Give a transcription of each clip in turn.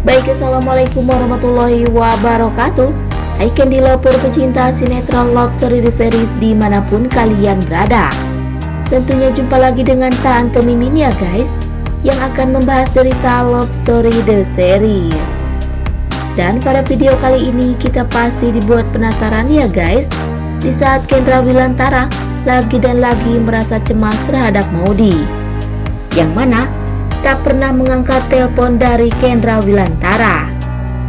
Baik, assalamualaikum warahmatullahi wabarakatuh. Hai Candy Lover pecinta sinetron Love Story The Series dimanapun kalian berada. Tentunya jumpa lagi dengan Tante Mimin ya guys, yang akan membahas cerita Love Story The Series. Dan pada video kali ini kita pasti dibuat penasaran ya guys, di saat Kendra Wilantara lagi dan lagi merasa cemas terhadap Maudy, yang mana tak pernah mengangkat telepon dari Kendra Wilantara.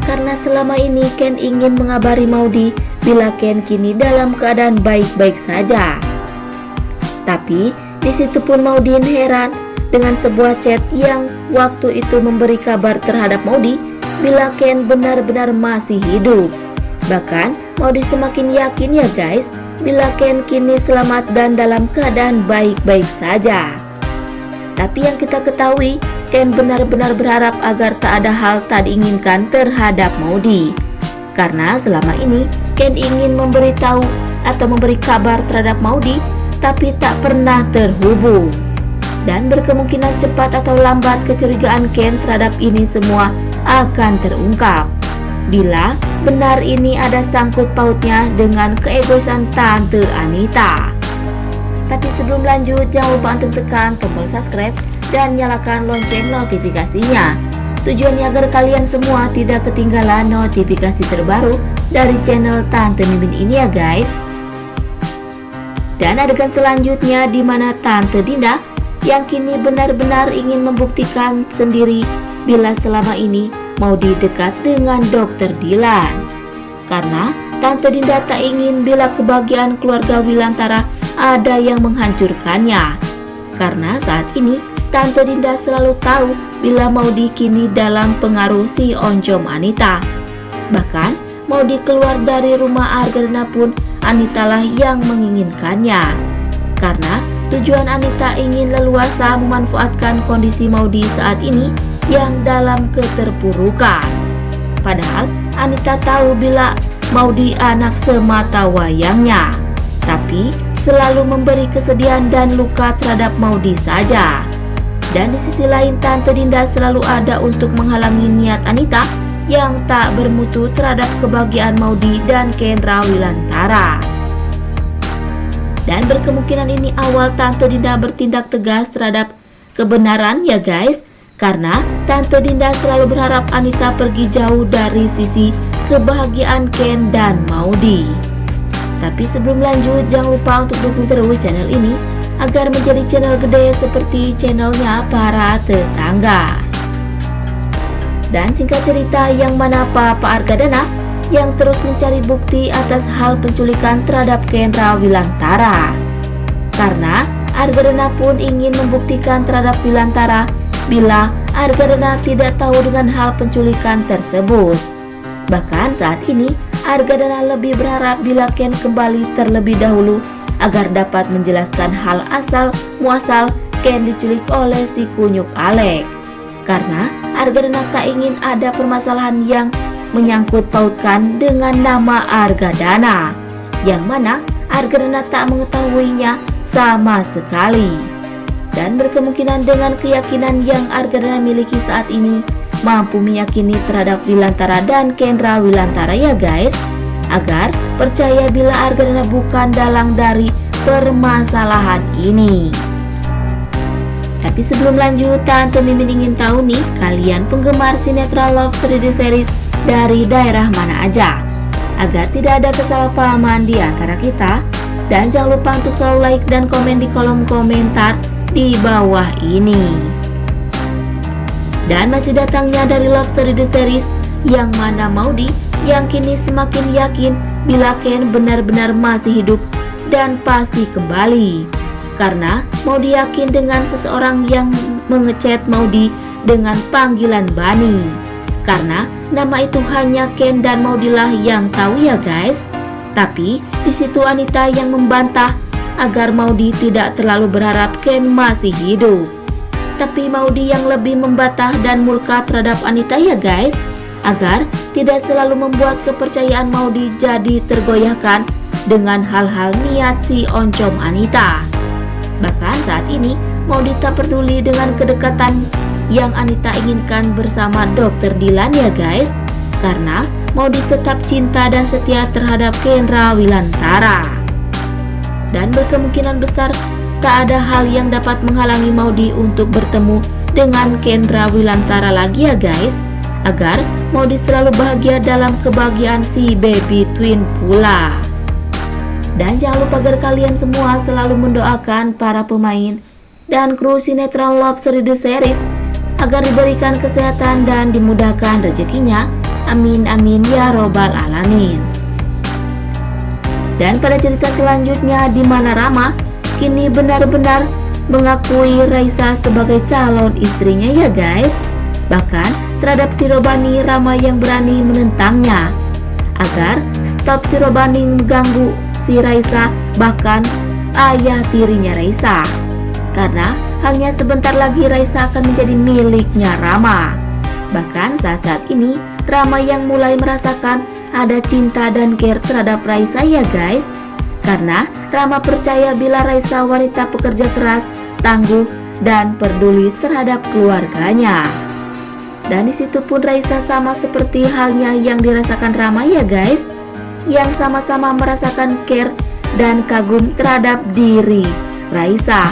Karena selama ini Ken ingin mengabari Maudy bila Ken kini dalam keadaan baik-baik saja. Tapi di situ pun Maudy heran dengan sebuah chat yang waktu itu memberi kabar terhadap Maudy bila Ken benar-benar masih hidup. Bahkan Maudy semakin yakin ya guys bila Ken kini selamat dan dalam keadaan baik-baik saja. Tapi yang kita ketahui, Ken benar-benar berharap agar tak ada hal tak diinginkan terhadap Maudy. Karena selama ini Ken ingin memberitahu atau memberi kabar terhadap Maudy, tapi tak pernah terhubung. Dan berkemungkinan cepat atau lambat kecurigaan Ken terhadap ini semua akan terungkap bila benar ini ada sangkut pautnya dengan keegoisan Tante Anita. Tapi sebelum lanjut, jangan lupa untuk tekan tombol subscribe dan nyalakan lonceng notifikasinya. Tujuannya agar kalian semua tidak ketinggalan notifikasi terbaru dari channel Tante Mimin ini ya guys. Dan adegan selanjutnya di mana Tante Dinda yang kini benar-benar ingin membuktikan sendiri bila selama ini Maudy dekat dengan Dr. Dylan. Karena Tante Dinda tak ingin bila kebahagiaan keluarga Wilantara ada yang menghancurkannya. Karena saat ini Tante Dinda selalu tahu bila Maudy kini dalam pengaruh si oncom Anita. Bahkan Maudy keluar dari rumah Argadana pun Anita lah yang menginginkannya. Karena tujuan Anita ingin leluasa memanfaatkan kondisi Maudy saat ini yang dalam keterpurukan. Padahal Anita tahu bila Maudy anak semata wayangnya, tapi selalu memberi kesedihan dan luka terhadap Maudy saja. Dan di sisi lain Tante Dinda selalu ada untuk menghalangi niat Anita yang tak bermutu terhadap kebahagiaan Maudy dan Kendra Wilantara. Dan berkemungkinan ini awal Tante Dinda bertindak tegas terhadap kebenaran ya guys, karena Tante Dinda selalu berharap Anita pergi jauh dari sisi kebahagiaan Ken dan Maudy. Tapi sebelum lanjut, jangan lupa untuk dukung terus channel ini agar menjadi channel gede seperti channelnya para tetangga. Dan singkat cerita, yang mana Papa Argadana yang terus mencari bukti atas hal penculikan terhadap Kendra Wilantara. Karena Argadana pun ingin membuktikan terhadap Wilantara bila Argadana tidak tahu dengan hal penculikan tersebut. Bahkan saat ini Argadana lebih berharap bila Ken kembali terlebih dahulu agar dapat menjelaskan hal asal muasal Ken diculik oleh si kunyuk Alek. Karena Argadana tak ingin ada permasalahan yang menyangkut pautkan dengan nama Argadana, yang mana Argadana tak mengetahuinya sama sekali. Dan berkemungkinan dengan keyakinan yang Argadana miliki saat ini mampu meyakini terhadap Wilantara dan Kendra Wilantara ya guys, agar percaya bila Argadana bukan dalang dari permasalahan ini. Tapi sebelum lanjut, Tante Mimin ingin tahu nih, kalian penggemar sinetron Love Story The Series dari daerah mana aja, agar tidak ada kesalahpahaman di antara kita. Dan jangan lupa untuk selalu like dan komen di kolom komentar di bawah ini. Dan masih datangnya dari Love Story The Series, yang mana Maudy yang kini semakin yakin bila Ken benar-benar masih hidup dan pasti kembali. Karena Maudy yakin dengan seseorang yang mengechat Maudy dengan panggilan Bani. Karena nama itu hanya Ken dan Maudy lah yang tahu ya guys. Tapi di situ Anita yang membantah agar Maudy tidak terlalu berharap Ken masih hidup. Tapi Maudy yang lebih membantah dan murka terhadap Anita ya guys, agar tidak selalu membuat kepercayaan Maudy jadi tergoyahkan dengan hal-hal niat si oncom Anita. Bahkan saat ini Maudy tak peduli dengan kedekatan yang Anita inginkan bersama Dr. Dilan ya guys, karena Maudy tetap cinta dan setia terhadap Kendra Wilantara. Dan berkemungkinan besar tak ada hal yang dapat menghalangi Maudy untuk bertemu dengan Kendra Wilantara lagi ya guys, agar Maudy selalu bahagia dalam kebahagiaan si baby twin pula. Dan jangan lupa agar kalian semua selalu mendoakan para pemain dan kru sinetron Love Story The Series agar diberikan kesehatan dan dimudahkan rezekinya. Amin amin ya robbal alamin. Dan pada cerita selanjutnya, di mana Rama kini benar-benar mengakui Raisa sebagai calon istrinya ya guys. Bahkan terhadap si Robani, Rama yang berani menentangnya agar stop si Robani mengganggu si Raisa, bahkan ayah tirinya Raisa, karena hanya sebentar lagi Raisa akan menjadi miliknya Rama. Bahkan saat ini Rama yang mulai merasakan ada cinta dan care terhadap Raisa ya guys, karena Rama percaya bila Raisa wanita pekerja keras, tangguh, dan peduli terhadap keluarganya. Dan disitu pun Raisa sama seperti halnya yang dirasakan Rama ya guys, yang sama-sama merasakan care dan kagum terhadap diri Raisa.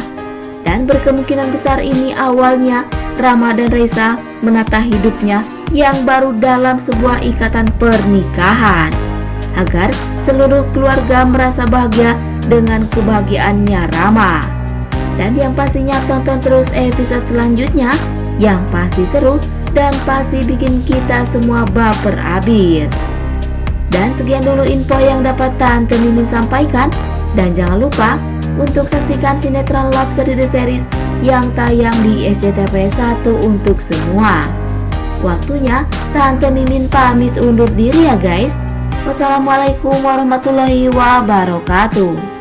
Dan berkemungkinan besar ini awalnya Rama dan Raisa menata hidupnya yang baru dalam sebuah ikatan pernikahan, agar seluruh keluarga merasa bahagia dengan kebahagiaannya Rama. Dan yang pastinya tonton terus episode selanjutnya yang pasti seru dan pasti bikin kita semua baper abis. Dan sekian dulu info yang dapat Tante Mimin sampaikan, dan jangan lupa untuk saksikan sinetron Love Story The Series yang tayang di SCTV 1 untuk semua. Waktunya Tante Mimin pamit undur diri ya guys. Wassalamualaikum warahmatullahi wabarakatuh.